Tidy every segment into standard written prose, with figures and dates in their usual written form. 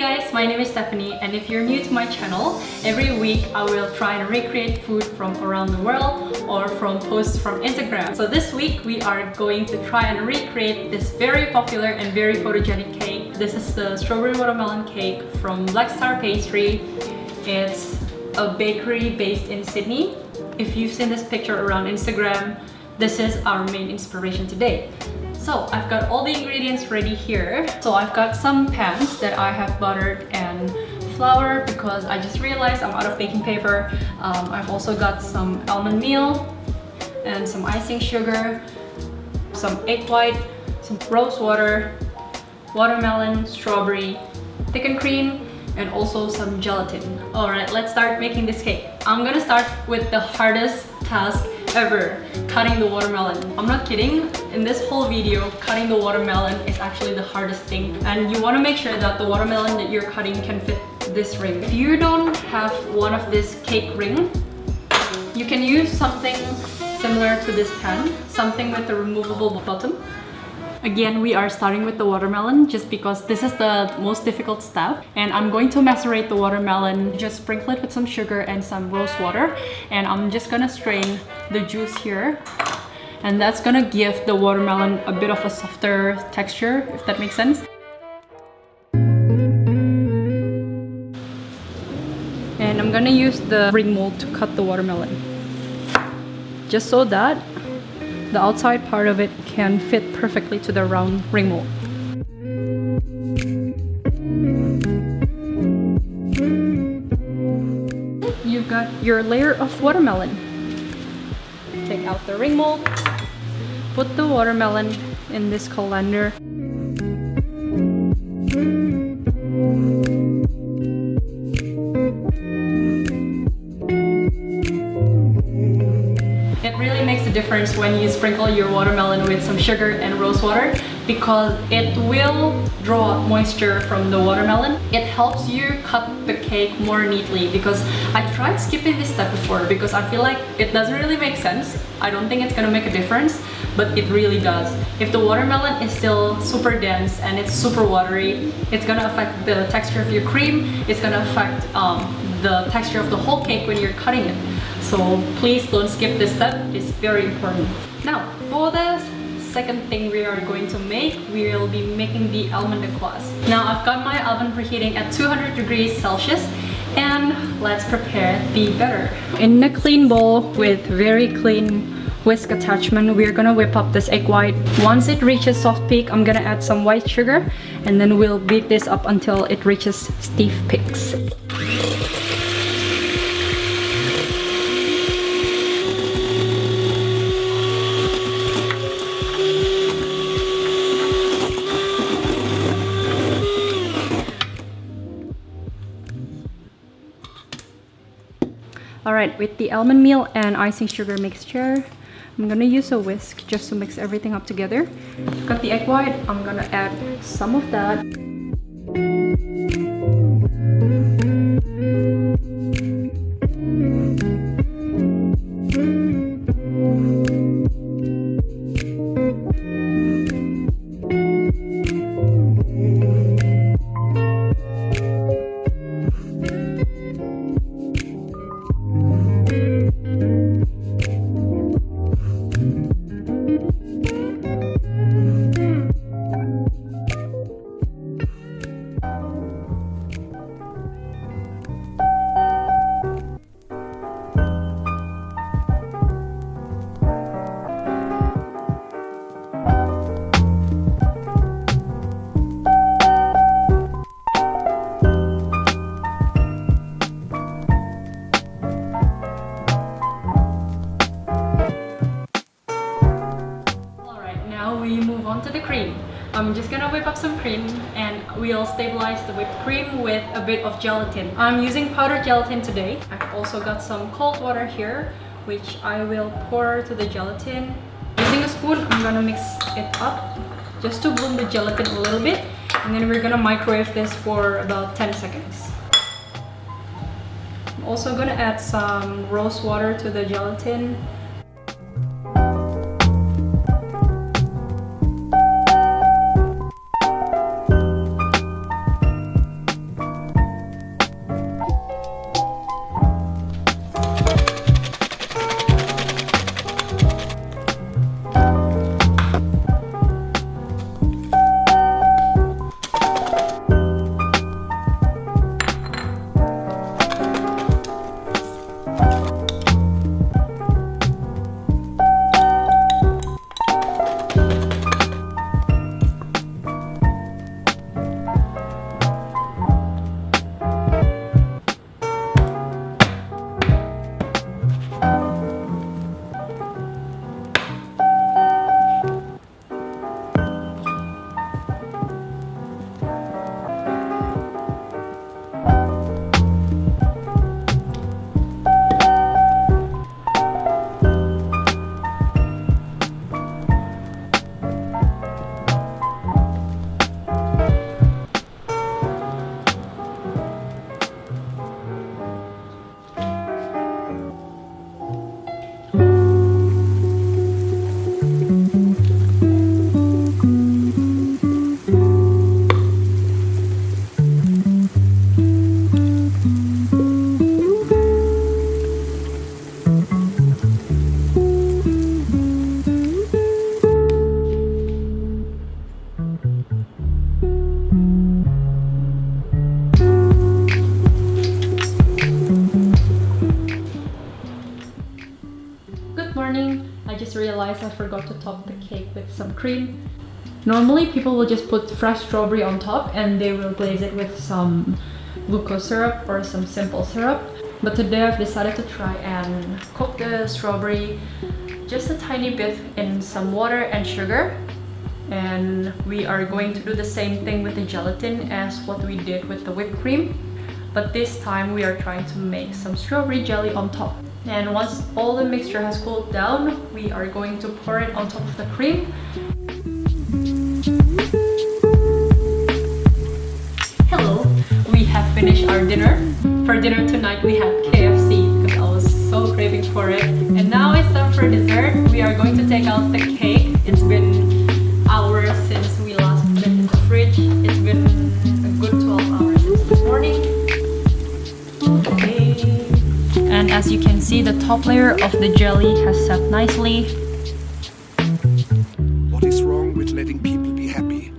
guys, my name is Stephanie, and if you're new to my channel, every week I will try and recreate food from around the world or from posts from Instagram. So this week we are going to try and recreate this very popular and very photogenic cake. This is the strawberry watermelon cake from Blackstar Pastry. It's a bakery based in Sydney. If you've seen this picture around Instagram, this is our main inspiration today. So I've got all the ingredients ready here. So I've got some pans that I have buttered and flour because I just realized I'm out of baking paper. I've also got some almond meal and some icing sugar, some egg white, some rose water, watermelon, strawberry, thickened cream, and also some gelatin. Alright, let's start making this cake. I'm gonna start with the hardest task ever, cutting the watermelon. I'm not kidding. In this whole video, cutting the watermelon is actually the hardest thing. And you want to make sure that the watermelon that you're cutting can fit this ring. If you don't have one of this cake ring, you can use something similar to this pan, something with a removable bottom. Again, we are starting with the watermelon just because this is the most difficult step, and I'm going to macerate the watermelon, just sprinkle it with some sugar and some rose water, and I'm just gonna strain the juice here, and that's gonna give the watermelon a bit of a softer texture, if that makes sense. And I'm gonna use the ring mold to cut the watermelon, just so that the outside part of it can fit perfectly to the round ring mold. You've got your layer of watermelon. Take out the ring mold, put the watermelon in this colander. Difference when you sprinkle your watermelon with some sugar and rose water, because it will draw out moisture from the watermelon. It helps you cut the cake more neatly, because I tried skipping this step before because I feel like it doesn't really make sense. I don't think it's gonna make a difference, but it really does. If the watermelon is still super dense and it's super watery, it's gonna affect the texture of your cream. It's gonna affect the texture of the whole cake when you're cutting it. So please don't skip this step, it's very important. Now, for the second thing we are going to make, we will be making the almond DACQUOISE. Now, I've got my oven preheating at 200 degrees Celsius, and let's prepare the batter. In a clean bowl with very clean whisk attachment, we're gonna whip up this egg white. Once it reaches soft peak, I'm gonna add some white sugar, and then we'll beat this up until it reaches stiff peaks. Alright, with the almond meal and icing sugar mixture, I'm gonna use a whisk just to mix everything up together. I've got the egg white, I'm gonna add some of that. To the cream. I'm just gonna whip up some cream, and we'll stabilize the whipped cream with a bit of gelatin. I'm using powdered gelatin today. I've also got some cold water here, which I will pour to the gelatin. Using a spoon, I'm gonna mix it up just to bloom the gelatin a little bit, and then we're gonna microwave this for about 10 seconds. I'm also gonna add some rose water to the gelatin. I just realized I forgot to top the cake with some cream. Normally people will just put fresh strawberry on top and they will glaze it with some glucose syrup or some simple syrup. But today I've decided to try and cook the strawberry just a tiny bit in some water and sugar. And we are going to do the same thing with the gelatin as what we did with the whipped cream. But this time we are trying to make some strawberry jelly on top. And once all the mixture has cooled down, we are going to pour it on top of the cream. Hello, we have finished our dinner. For dinner tonight we have KFC because I was so craving for it. And now it's time for dessert. We are going to take out the cake. It's been hours since we last put it in the fridge. It's been a good 12 hours since this morning. Okay. And as you can see, the top layer of the jelly has set nicely. What is wrong with letting people be happy?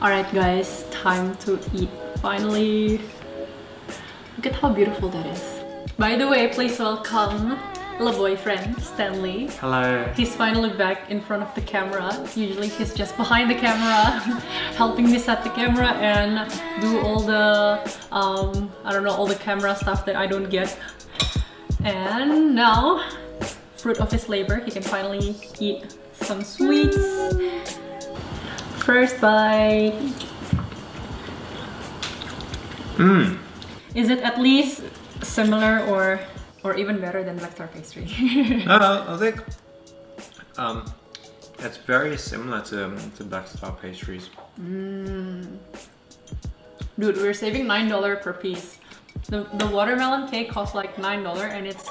Alright guys, time to eat finally. Look at how beautiful that is. By the way, please welcome little boyfriend Stanley. Hello. He's finally back in front of the camera. Usually he's just behind the camera helping me set the camera and do all the I don't know, all the camera stuff that I don't get. And now, fruit of his labor, he can finally eat some sweets. First bite. Is it at least similar or even better than Blackstar Pastry? No, I think it's very similar to Blackstar Pastries. Dude, we're saving $9 per piece. The watermelon cake costs like $9 and it's...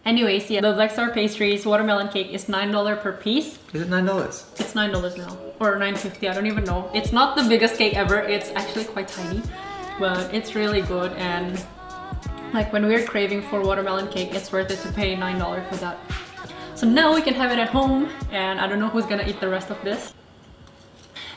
Anyways, yeah, the Blackstar Pastries watermelon cake is $9 per piece. Is it $9? It's $9 now. Or $9.50, I don't even know. It's not the biggest cake ever, it's actually quite tiny. But it's really good, and like when we're craving for watermelon cake, it's worth it to pay $9 for that. So now we can have it at home, and I don't know who's gonna eat the rest of this.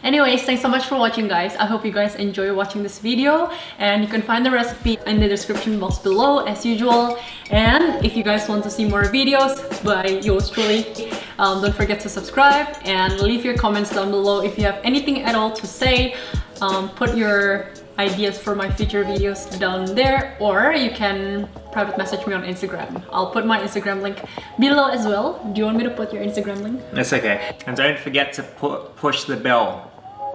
Anyways, thanks so much for watching guys. I hope you guys enjoy watching this video, and you can find the recipe in the description box below as usual. And if you guys want to see more videos by yours truly, don't forget to subscribe and leave your comments down below if you have anything at all to say. Put your ideas for my future videos down there, or you can private message me on Instagram. I'll put my Instagram link below as well. Do you want me to put your Instagram link? That's okay. And don't forget to push the bell.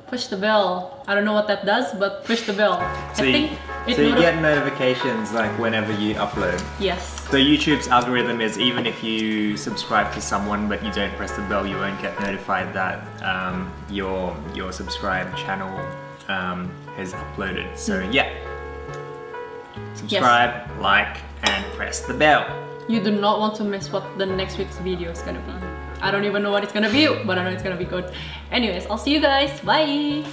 Push the bell. I don't know what that does, but push the bell. So you get notifications like whenever you upload. Yes. So YouTube's algorithm is even if you subscribe to someone but you don't press the bell, you won't get notified that your subscribed channel has uploaded. So yeah, subscribe, like, and press the bell. You do not want to miss what the next week's video is gonna be. I don't even know what it's gonna be, but I know it's gonna be good. Anyways, I'll see you guys. Bye!